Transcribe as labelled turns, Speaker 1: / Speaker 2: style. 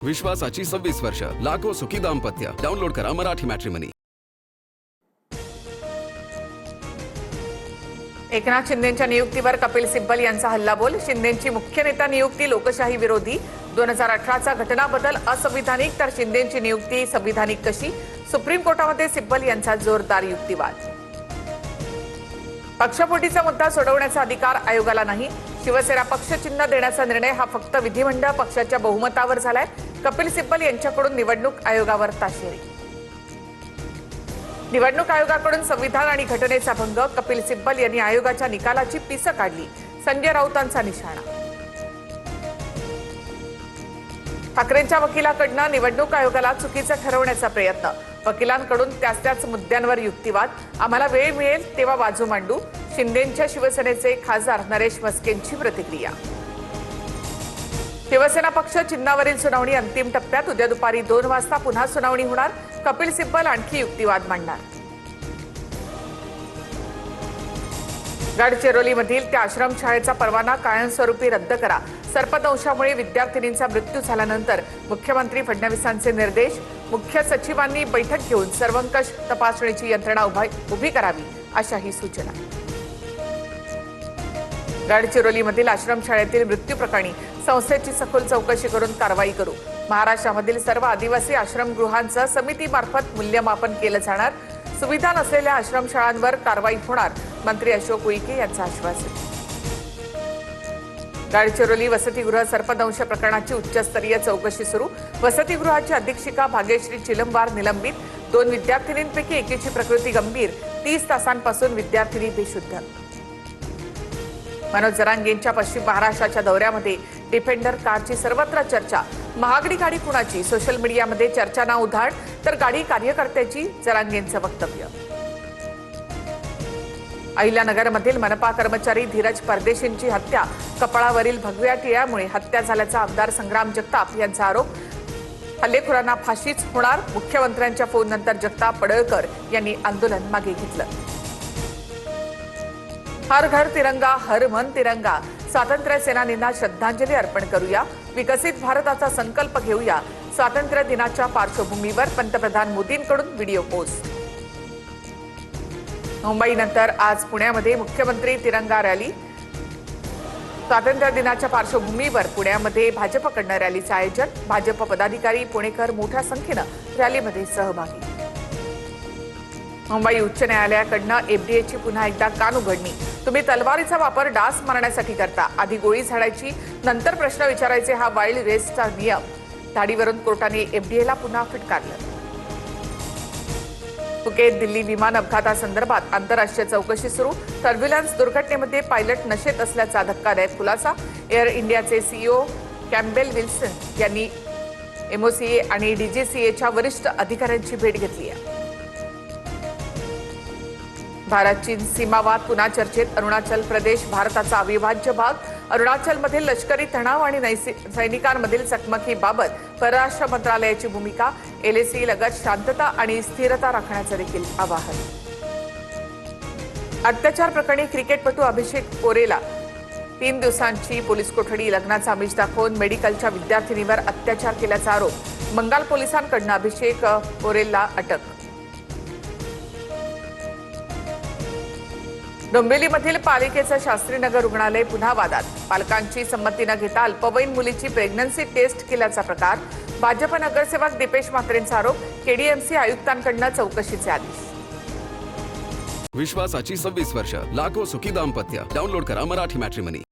Speaker 1: विश्वासाची 26 वर्ष, लाखो सुखी दाम्पत्य. डाउनलोड करा मराठी मॅट्रिमनी.
Speaker 2: एकनाथ शिंदेंच्या नियुक्तीवर कपिल सिब्बल यांचा हल्लाबोल. शिंदेंची मुख्य नेता नियुक्ती लोकशाही विरोधी. 2018चा घटना बदल असंविधानिक तर शिंदेंची नियुक्ती संविधानिक कशी? सुप्रीम कोर्टामध्ये सिब्बल यांचा जोरदार युक्तिवाद. पक्षफोटीचा मुद्दा सोडवण्याचा अधिकार आयोगाला नाही. शिवसेना पक्षचिन्ह देण्याचा निर्णय हा फक्त विधिमंडळ पक्षाच्या बहुमतावर झालाय. कपिल सिब्बल यांच्याकडून निवडणूक आयोगावर ताशेरे. निवडणूक आयोगाकडून संविधान आणि घटनेचा भंग. कपिल सिब्बल यांनी आयोगाच्या निकालाची पिसं काढली. संजय राऊतांचा निशाणा. ठाकरेंच्या वकिलाकडनं निवडणूक आयोगाला चुकीचं ठरवण्याचा प्रयत्न. वकिलांकडून त्याच मुद्द्यांवर युक्तिवाद. आम्हाला वेळ मिळेल तेव्हा बाजू मांडू. शिंदेंच्या शिवसेनेचे खासदार नरेश म्हस्केंची प्रतिक्रिया. शिवसेना पक्ष चिन्हावरील सुनावणी अंतिम टप्प्यात. उद्या दुपारी 2 वाजता पुन्हा सुनावणी होणार. कपिल सिब्बल आणखी युक्तिवाद मांडणार. गडचिरोलीमधील त्या आश्रमशाळेचा परवाना कायमस्वरूपी रद्द करा. सर्पदंशामुळे विद्यार्थिनींचा मृत्यू झाल्यानंतर मुख्यमंत्री फडणवीसांचे निर्देश. मुख्य सचिवांनी बैठक घेऊन सर्वंकष तपासणीची यंत्रणा उभी करावी अशाही सूचना. गडचिरोलीमधील आश्रमशाळेतील मृत्यू प्रकरणी संस्थेची सखोल चौकशी करून कारवाई करू. महाराष्ट्रामधील सर्व आदिवासी आश्रमगृहांचं समितीमार्फत मूल्यमापन केलं जाणार. सुविधा नसलेल्या आश्रमशाळांवर कारवाई होणार. मंत्री अशोक उईके यांचं आश्वासन. गडचिरोली वसतिगृह सर्पदंश प्रकरणाची उच्चस्तरीय चौकशी सुरू. वसतिगृहाची अधीक्षिका भाग्यश्री चिलमवार निलंबित. 2 विद्यार्थिनींपैकी एकीची प्रकृती गंभीर. 30 तासांपासून विद्यार्थिनी बेशुद्ध. मनोज जरांगेंच्या पश्चिम महाराष्ट्राच्या दौऱ्यामध्ये डिफेंडर कारची सर्वत्र चर्चा. महागडी गाडी कुणाची? सोशल मीडियामध्ये चर्चांना उधाण तर गाडी कार्यकर्त्याची. जरांगेंचं वक्तव्य. अहिल्यानगरमधील मनपा कर्मचारी धीरज परदेशींची हत्या. कपाळावरील भगव्या टिळ्यामुळे हत्या झाल्याचा आमदार संग्राम जगताप यांचा आरोप. हल्लेखोरांना फाशीच होणार. मुख्यमंत्र्यांच्या फोननंतर जगताप पडळकर यांनी आंदोलन मागे घेतलं. हर घर तिरंगा, हर मन तिरंगा. स्वातंत्र्य सेनानींना श्रद्धांजली अर्पण करूया. विकसित भारताचा संकल्प घेऊया. स्वातंत्र्य दिनाच्या पार्श्वभूमीवर पंतप्रधान मोदींकडून व्हिडिओ पोस्ट. मुंबईनंतर आज पुण्यामध्ये मुख्यमंत्री तिरंगा रॅली. स्वातंत्र्य दिनाच्या पार्श्वभूमीवर पुण्यामध्ये भाजपकडनं रॅलीचं आयोजन. भाजप पदाधिकारी पुणेकर मोठ्या संख्येनं रॅलीमध्ये सहभागी. मुंबई उच्च न्यायालयाकडनं एफडीएची पुन्हा एकदा कान उघडणी. तुम्ही तलवारीचा वापर डास मारण्यासाठी करता. आधी गोळी झाडायची, नंतर प्रश्न विचारायचे हा वाईल्ड वेस्टचा नियम. धाडीवरून कोर्टाने एफडीएला पुन्हा फिटकारलं. फुकेत दिल्ली विमान अपघातासंदर्भात आंतरराष्ट्रीय चौकशी सुरू. टर्ब्युलन्स दुर्घटनेमध्ये पायलट नशेत असल्याचा धक्कादायक खुलासा. एअर इंडियाचे सीईओ कॅम्बेल विल्सन यांनी एमओसीए आणि डीजीसीएच्या वरिष्ठ अधिकाऱ्यांची भेट घेतली आहे. भारत चीन सीमावाद पुन्हा चर्चेत. अरुणाचल प्रदेश भारताचा अविभाज्य भाग. अरुणाचलमधील लष्करी तणाव आणि सैनिकांमधील चकमकीबाबत परराष्ट्र मंत्रालयाची भूमिका. एलएसी लगत शांतता आणि स्थिरता राखण्याचं देखील आवाहन. अत्याचार प्रकरणी क्रिकेटपटू अभिषेक पोरेला 3 दिवसांची पोलीस कोठडी. लग्नाचा आमिष दाखवून मेडिकलच्या विद्यार्थिनीवर अत्याचार केल्याचा आरोप. बंगाल पोलिसांकडून अभिषेक पोरेलला अटक. डोंबिवलीमधील पालिकेचं शास्त्रीनगर रुग्णालय पुन्हा वादात. पालकांची संमती न घेता अल्पवयीन मुलीची प्रेग्नन्सी टेस्ट केल्याचा प्रकार. भाजप नगरसेवक दीपेश म्हात्रेंचा आरोप. केडीएमसी आयुक्तांकडनं चौकशीचे आदेश.
Speaker 1: विश्वासाची 26 वर्ष, लाखो सुखी दाम्पत्य. डाउनलोड करा मराठी मॅट्रिमनी.